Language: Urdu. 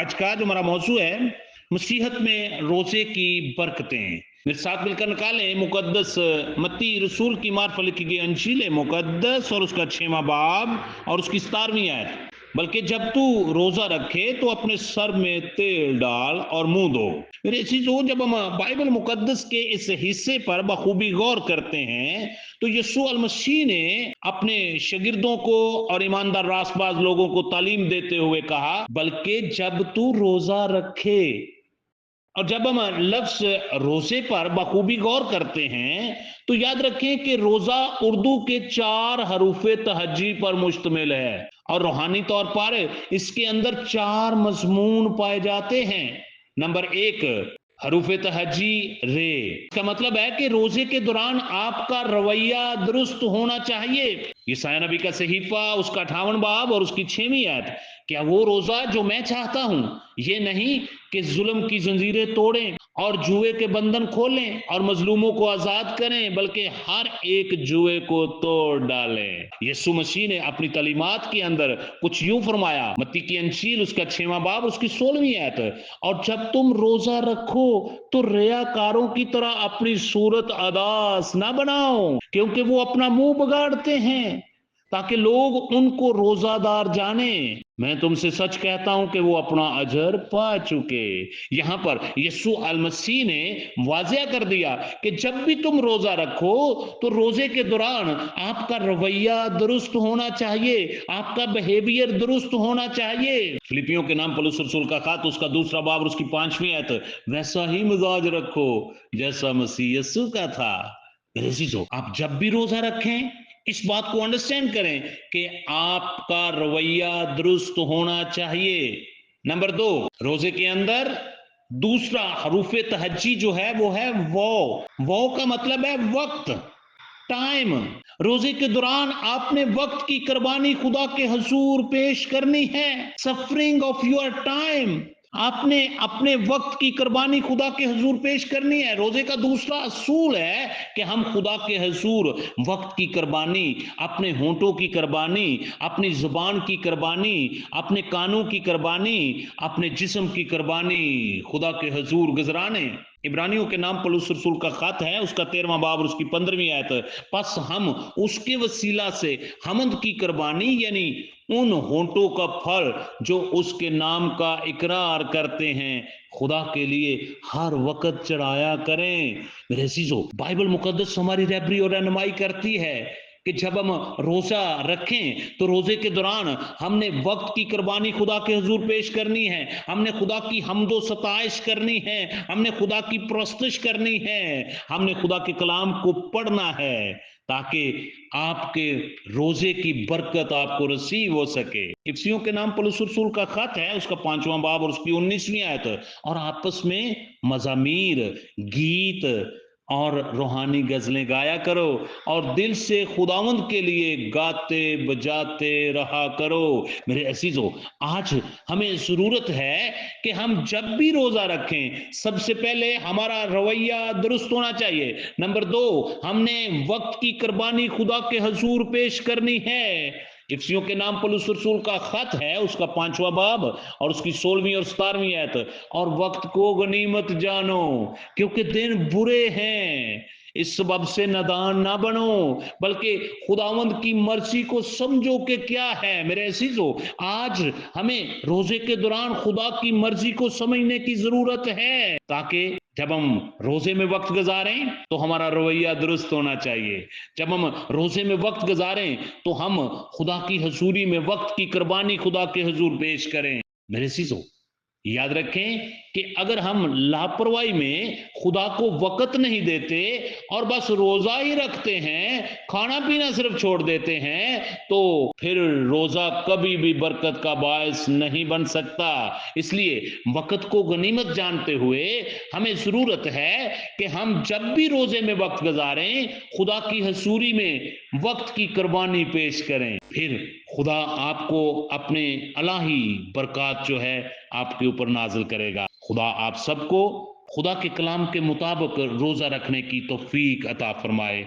آج کا جو ہمارا موضوع ہے مسیحت میں روزے کی برکتیں۔ میرے ساتھ مل کر نکالیں مقدس متی رسول کی معرفت لکھی گئی انجیل مقدس اور اس کا 6واں باب اور اس کی 17ویں آیت۔ بلکہ جب تو روزہ رکھے تو اپنے سر میں تیل ڈال اور منہ دھو۔ میرے عزیزو، جب ہم بائبل مقدس کے اس حصے پر بخوبی غور کرتے ہیں تو یسوع المسیح نے اپنے شاگردوں کو اور ایماندار راست باز لوگوں کو تعلیم دیتے ہوئے کہا بلکہ جب تو روزہ رکھے۔ اور جب ہم لفظ روزے پر بخوبی غور کرتے ہیں تو یاد رکھیں کہ روزہ اردو کے 4 حروف تہجی پر مشتمل ہے اور روحانی طور پر اس کے اندر 4 مضمون پائے جاتے ہیں۔ نمبر 1، حروف تہجی رے۔ اس کا مطلب ہے کہ روزے کے دوران آپ کا رویہ درست ہونا چاہیے۔ یسایہ نبی کا صحیفہ اس کا 58 باب اور اس کی 6ویں آیت۔ کیا وہ روزہ جو میں چاہتا ہوں یہ نہیں کہ ظلم کی زنجیریں توڑیں اور جوئے کے بندھن کھولیں اور مظلوموں کو آزاد کریں، بلکہ ہر ایک جوئے کو توڑ ڈالیں۔ یسوع مسیح نے اپنی تعلیمات کے اندر کچھ یوں فرمایا، متی کی انجیل اس کا 6واں باب اس کی 16ویں آیت، اور جب تم روزہ رکھو تو ریاکاروں کی طرح اپنی صورت اداس نہ بناؤ، کیونکہ وہ اپنا منہ بگاڑتے ہیں تاکہ لوگ ان کو روزہ دار جانیں۔ میں تم سے سچ کہتا ہوں کہ وہ اپنا اجر پا چکے۔ یہاں پر یسوع المسیح نے واضح کر دیا کہ جب بھی تم روزہ رکھو تو روزے کے دوران آپ کا رویہ درست ہونا چاہیے، آپ کا بیہیویئر درست ہونا چاہیے۔ فلپیوں کے نام پولس رسول کا خط اس کا 2 باب اور اس کی 5ویں آیت، ویسا ہی مزاج رکھو جیسا مسیح یسوع کا تھا۔ میرے عزیزو، آپ جب بھی روزہ رکھیں اس بات کو انڈرسٹینڈ کریں کہ آپ کا رویہ درست ہونا چاہیے۔ نمبر 2، روزے کے اندر دوسرا حروف تہجی جو ہے وہ ہے وہ کا مطلب ہے وقت، ٹائم۔ روزے کے دوران آپ نے وقت کی قربانی خدا کے حضور پیش کرنی ہے، سفرنگ آف یور ٹائم۔ آپ نے اپنے وقت کی قربانی خدا کے حضور پیش کرنی ہے۔ روزے کا دوسرا اصول ہے کہ ہم خدا کے حضور وقت کی قربانی، اپنے ہونٹوں کی قربانی، اپنی زبان کی قربانی، اپنے کانوں کی قربانی، اپنے جسم کی قربانی خدا کے حضور گزرانے۔ عبرانیوں کے نام پولس رسول کا خط ہے اس کا 13واں باب اور اس کی 15ویں آیت، پس ہم اس کے وسیلہ سے حمد کی قربانی یعنی ان ہونٹوں کا پھل جو اس کے نام کا اقرار کرتے ہیں خدا کے لیے ہر وقت چڑھایا کریں۔ میرے عزیزو، بائبل مقدس ہماری رہبری اور رہنمائی کرتی ہے کہ جب ہم روزہ رکھیں تو روزے کے دوران ہم نے وقت کی قربانی خدا کے حضور پیش کرنی ہے، ہم نے خدا کی حمد و ستائش کرنی ہے، ہم نے خدا کی پرستش کرنی ہے، ہم نے خدا کے کلام کو پڑھنا ہے تاکہ آپ کے روزے کی برکت آپ کو رسیو ہو سکے۔ افسیوں کے نام پولس رسول کا خط ہے اس کا 5واں باب اور اس کی 19ویں آیت، اور آپس میں مزامیر، گیت اور روحانی غزلیں گایا کرو اور دل سے خداوند کے لیے گاتے بجاتے رہا کرو۔ میرے عزیزو، آج ہمیں ضرورت ہے کہ ہم جب بھی روزہ رکھیں سب سے پہلے ہمارا رویہ درست ہونا چاہیے۔ نمبر 2، ہم نے وقت کی قربانی خدا کے حضور پیش کرنی ہے۔ افسیوں کے نام پولس رسول کا خط ہے اس کا 5واں باب اور اس کی 16ویں اور 17ویں آیت، اور وقت کو غنیمت جانو کیونکہ دن برے ہیں، اس سبب سے نادان نہ بنو بلکہ خداوند کی مرضی کو سمجھو کہ کیا ہے۔ میرے عزیزو، آج ہمیں روزے کے دوران خدا کی مرضی کو سمجھنے کی ضرورت ہے تاکہ جب ہم روزے میں وقت گزاریں تو ہمارا رویہ درست ہونا چاہیے۔ جب ہم روزے میں وقت گزاریں تو ہم خدا کی حضوری میں وقت کی قربانی خدا کے حضور پیش کریں۔ میرے عزیزو، یاد رکھیں کہ اگر ہم لاپرواہی میں خدا کو وقت نہیں دیتے اور بس روزہ ہی رکھتے ہیں، کھانا پینا صرف چھوڑ دیتے ہیں، تو پھر روزہ کبھی بھی برکت کا باعث نہیں بن سکتا۔ اس لیے وقت کو غنیمت جانتے ہوئے ہمیں ضرورت ہے کہ ہم جب بھی روزے میں وقت گزاریں خدا کی حضوری میں وقت کی قربانی پیش کریں، پھر خدا آپ کو اپنے الہی برکات جو ہے آپ کے اوپر نازل کرے گا۔ خدا آپ سب کو خدا کے کلام کے مطابق روزہ رکھنے کی توفیق عطا فرمائے۔